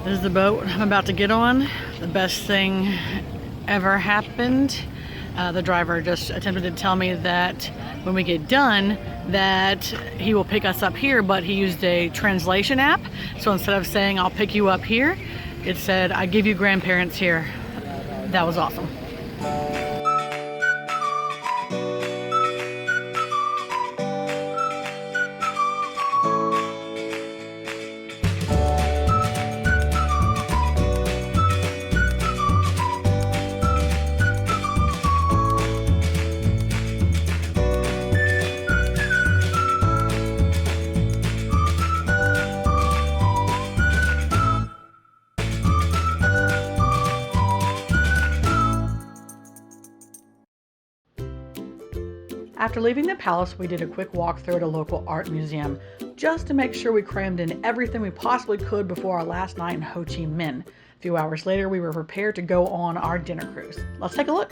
This is the boat I'm about to get on. The best thing ever happened. The driver just attempted to tell me that when we get done that he will pick us up here, but he used a translation app. So instead of saying I'll pick you up here, it said I give you grandparents here. That was awesome. After leaving the palace, we did a quick walkthrough at a local art museum just to make sure we crammed in everything we possibly could before our last night in Ho Chi Minh. A few hours later, we were prepared to go on our dinner cruise. Let's take a look.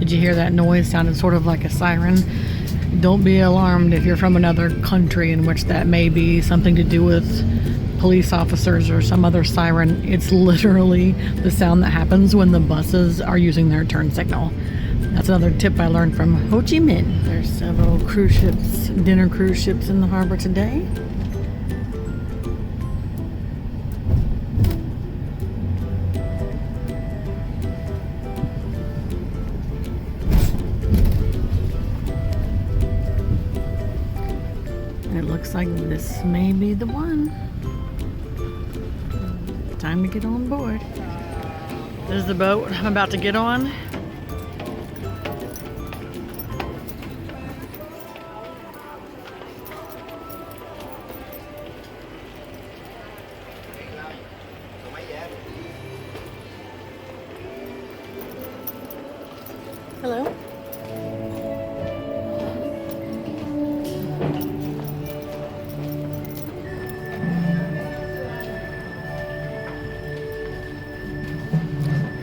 Did you hear that noise? Sounded sort of like a siren. Don't be alarmed if you're from another country in which that may be something to do with police officers or some other siren. It's literally the sound that happens when the buses are using their turn signal. That's another tip I learned from Ho Chi Minh. There's several cruise ships, dinner cruise ships in the harbor today. It looks like this may be the one. Time to get on board. This is the boat I'm about to get on. Hello.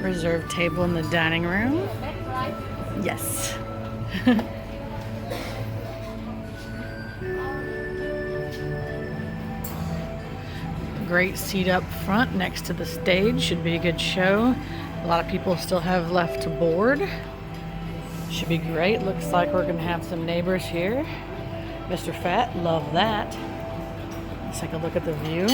Reserved table in the dining room. Yes. Great seat up front next to the stage. Should be a good show. A lot of people still have left to board. Should be great. Looks like we're gonna have some neighbors here. Mr. Fat, love that. Let's take a look at the view.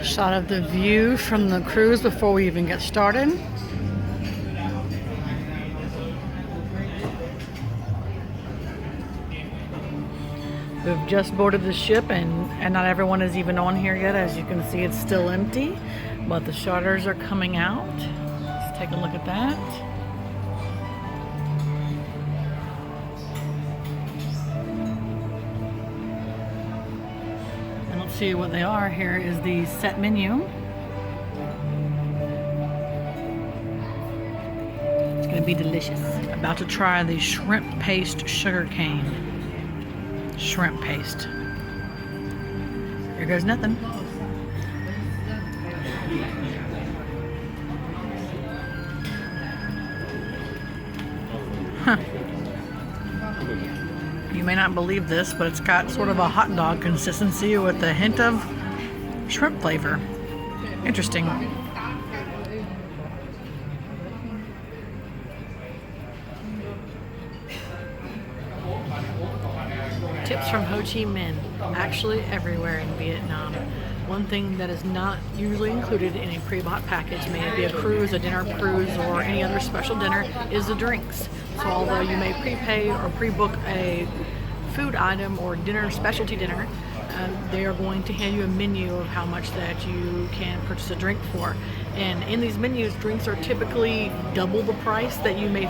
Shot of the view from the cruise before we even get started. We've just boarded the ship and not everyone is even on here yet. As you can see, it's still empty, but the shutters are coming out. Let's take a look at that. See what they are. Here is the set menu. It's gonna be delicious. About to try the shrimp paste sugar cane. Shrimp paste. Here goes nothing. Huh. You may not believe this, but it's got sort of a hot dog consistency with a hint of shrimp flavor. Interesting. Tips from Ho Chi Minh. Actually everywhere in Vietnam. One thing that is not usually included in a pre-bought package, may it be a cruise, a dinner cruise, or any other special dinner, is the drinks. So although you may prepay or pre-book a food item or dinner, specialty dinner, they are going to hand you a menu of how much that you can purchase a drink for. And in these menus, drinks are typically double the price that you may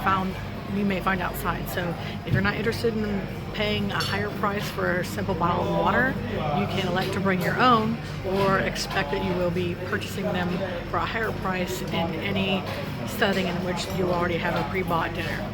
you may find outside. So if you're not interested in paying a higher price for a simple bottle of water, you can elect to bring your own or expect that you will be purchasing them for a higher price in any setting in which you already have a pre-bought dinner.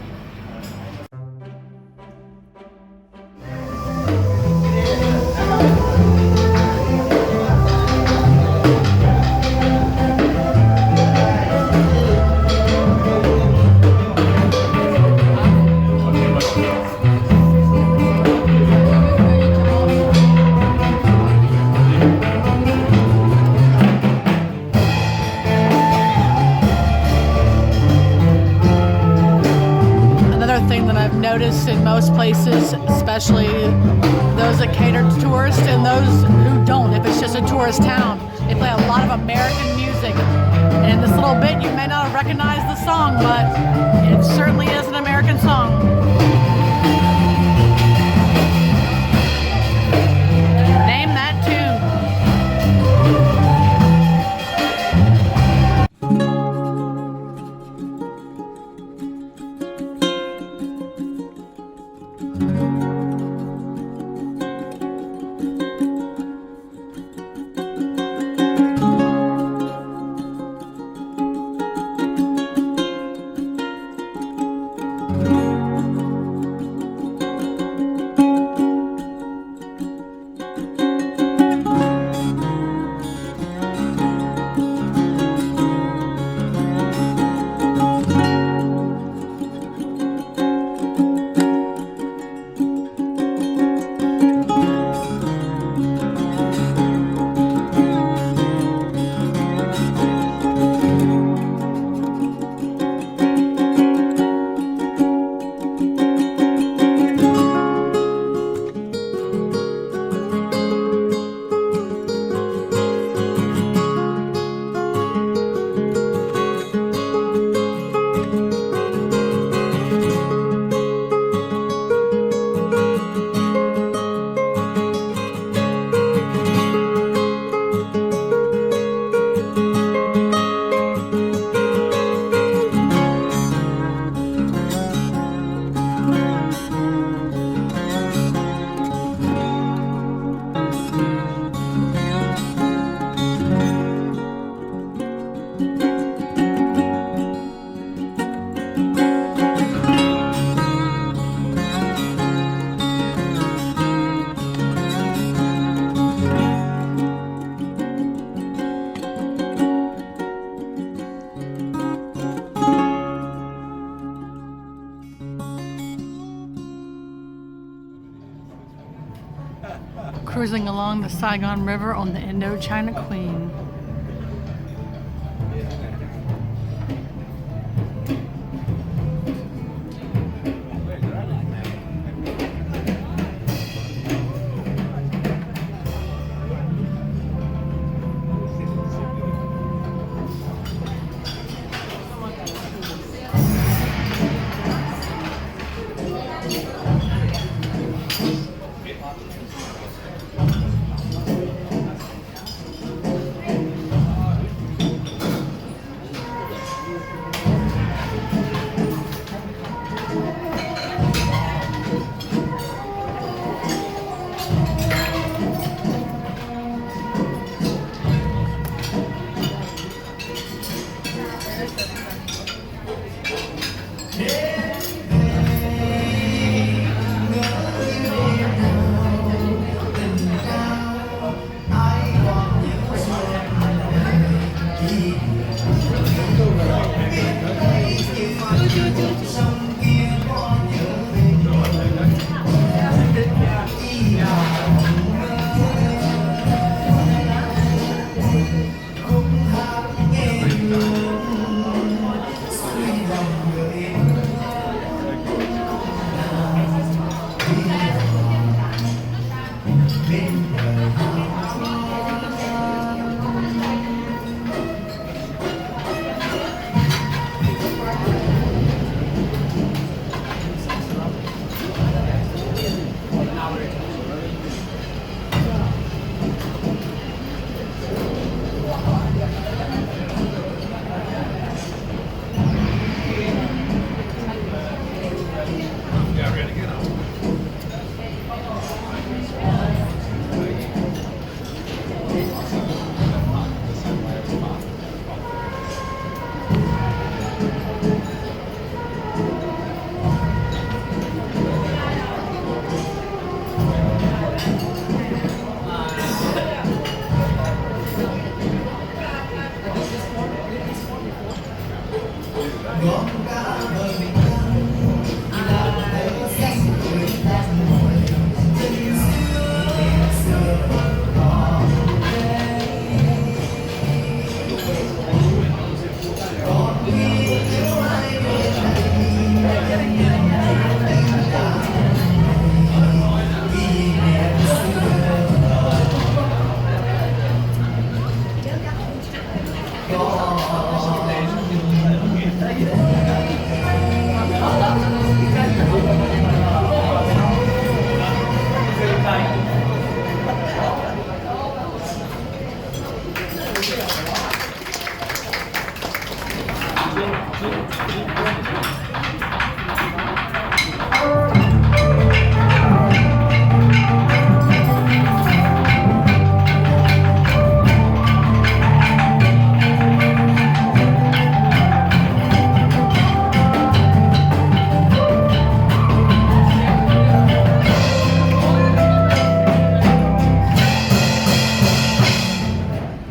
Noticed in most places, especially those that cater to tourists and those who don't, if it's just a tourist town, they play a lot of American music. And in this little bit, you may not recognize the song, but it certainly is an American song. Name that tune. Cruising along the Saigon River on the Indochina Queen.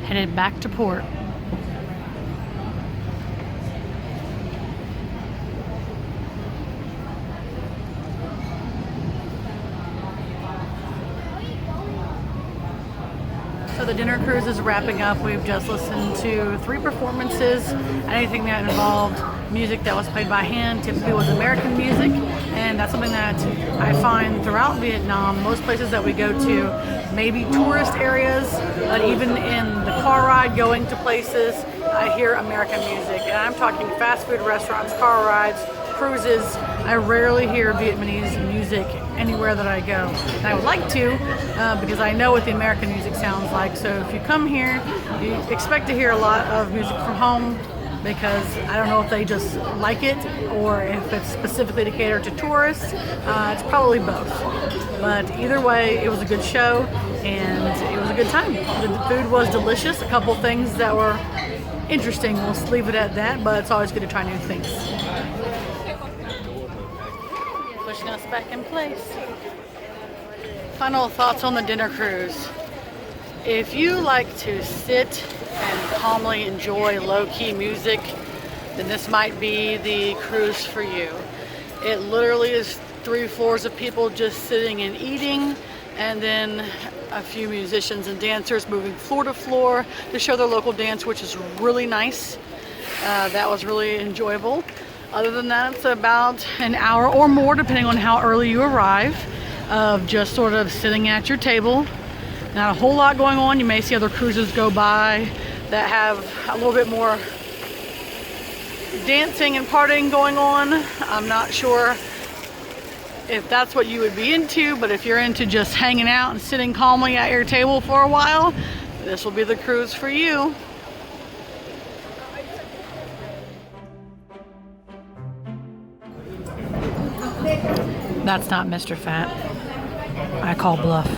Headed back to port. So the dinner cruise is wrapping up. We've just listened to 3 performances. Anything that involved music that was played by hand typically was American music, and that's something that I find throughout Vietnam. Most places that we go to, maybe tourist areas, but even in the car ride going to places, I hear American music. And I'm talking fast food restaurants, car rides, cruises. I rarely hear Vietnamese music anywhere that I go. And I would like to, because I know what the American music sounds like. So if you come here, you expect to hear a lot of music from home, because I don't know if they just like it or if it's specifically to cater to tourists. It's probably both. But either way, it was a good show and it was a good time. The food was delicious. A couple things that were interesting. We'll just leave it at that, but it's always good to try new things. Pushing us back in place. Final thoughts on the dinner cruise. If you like to sit and calmly enjoy low-key music, then this might be the cruise for you. It literally is 3 floors of people just sitting and eating, and then a few musicians and dancers moving floor to floor to show their local dance, which is really nice. That was really enjoyable. Other than that, it's about an hour or more, depending on how early you arrive, of just sort of sitting at your table. Not a whole lot going on. You may see other cruises go by that have a little bit more dancing and partying going on. I'm not sure if that's what you would be into, but if you're into just hanging out and sitting calmly at your table for a while, this will be the cruise for you. That's not Mr. Fat. I call bluff.